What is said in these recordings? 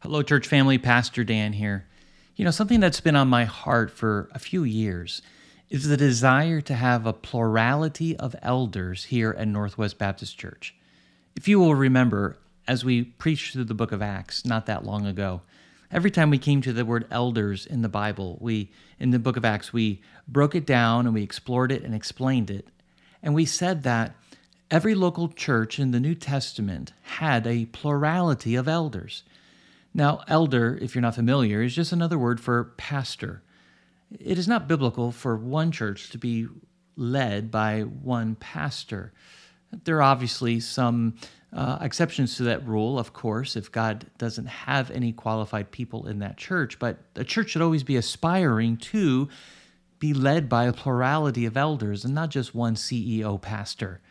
Hello, church family. Pastor Dan here. Something that's been on my heart for a few years is the desire to have a plurality of elders here at Northwest Baptist Church. If you will remember, as we preached through the book of Acts not that long ago, every time we came to the word elders in the Bible, in the book of Acts, we broke it down and we explored it and explained it. And we said that every local church in the New Testament had a plurality of elders. Now, elder, if you're not familiar, is just another word for pastor. It is not biblical for one church to be led by one pastor. There are obviously some exceptions to that rule, of course, if God doesn't have any qualified people in that church, but a church should always be aspiring to be led by a plurality of elders and not just one CEO pastor.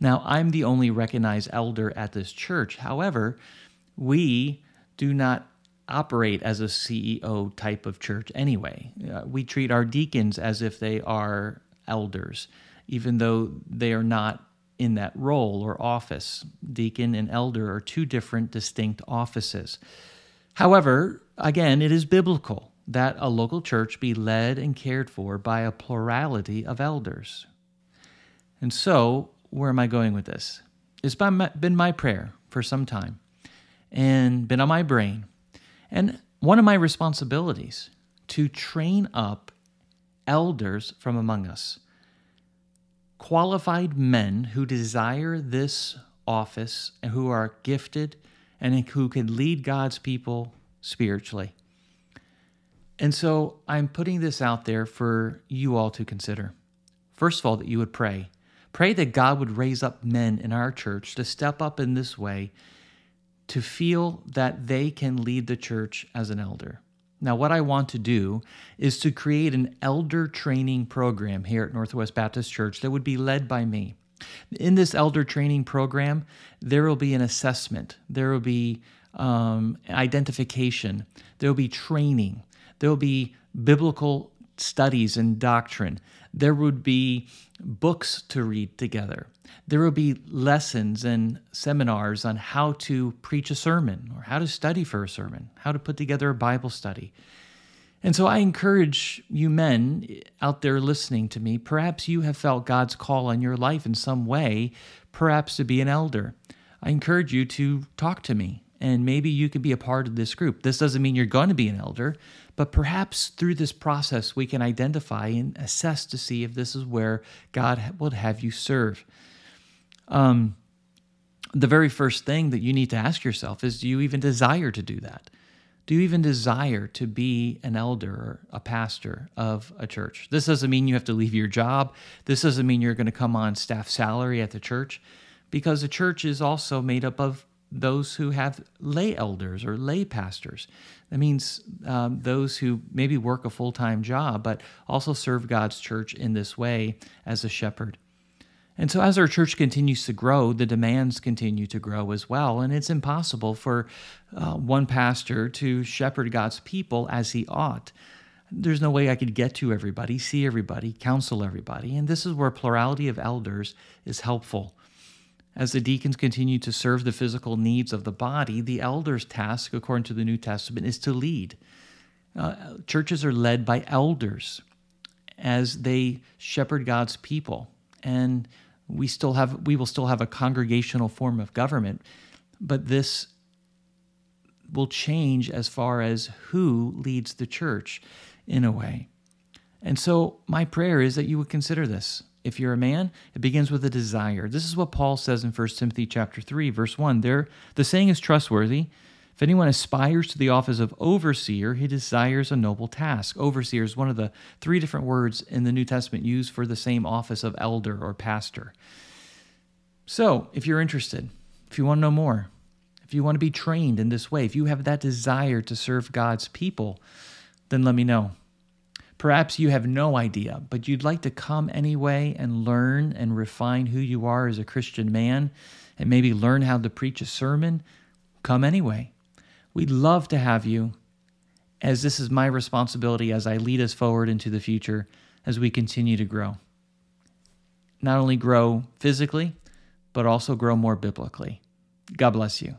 Now, I'm the only recognized elder at this church. However, we do not operate as a CEO type of church anyway. We treat our deacons as if they are elders, even though they are not in that role or office. Deacon and elder are two different distinct offices. However, again, it is biblical that a local church be led and cared for by a plurality of elders. And so, where am I going with this? It's been my prayer for some time and been on my brain. And one of my responsibilities to train up elders from among us, qualified men who desire this office and who are gifted and who can lead God's people spiritually. And so I'm putting this out there for you all to consider. First of all, that you would pray. Pray that God would raise up men in our church to step up in this way, to feel that they can lead the church as an elder. Now, what I want to do is to create an elder training program here at Northwest Baptist Church that would be led by me. In this elder training program, there will be an assessment, there will be identification, there will be training, there will be biblical studies and doctrine. There would be books to read together. There will be lessons and seminars on how to preach a sermon or how to study for a sermon, how to put together a Bible study. And so I encourage you men out there listening to me, perhaps you have felt God's call on your life in some way, perhaps to be an elder. I encourage you to talk to me, and maybe you could be a part of this group. This doesn't mean you're going to be an elder, but perhaps through this process, we can identify and assess to see if this is where God would have you serve. The very first thing that you need to ask yourself is, do you even desire to do that? Do you even desire to be an elder or a pastor of a church? This doesn't mean you have to leave your job. This doesn't mean you're going to come on staff salary at the church, because the church is also made up of those who have lay elders or lay pastors. That means those who maybe work a full-time job, but also serve God's church in this way as a shepherd. And so as our church continues to grow, the demands continue to grow as well. And it's impossible for one pastor to shepherd God's people as he ought. There's no way I could get to everybody, see everybody, counsel everybody. And this is where plurality of elders is helpful. As the deacons continue to serve the physical needs of the body, the elder's task, according to the New Testament, is to lead. Churches are led by elders as they shepherd God's people. And we will still have a congregational form of government, but this will change as far as who leads the church in a way. And so my prayer is that you would consider this. If you're a man, it begins with a desire. This is what Paul says in 1 Timothy chapter 3, verse 1. The saying is trustworthy. If anyone aspires to the office of overseer, he desires a noble task. Overseer is one of the 3 different words in the New Testament used for the same office of elder or pastor. So, if you're interested, if you want to know more, if you want to be trained in this way, if you have that desire to serve God's people, then let me know. Perhaps you have no idea, but you'd like to come anyway and learn and refine who you are as a Christian man and maybe learn how to preach a sermon. Come anyway. We'd love to have you, as this is my responsibility as I lead us forward into the future as we continue to grow. Not only grow physically, but also grow more biblically. God bless you.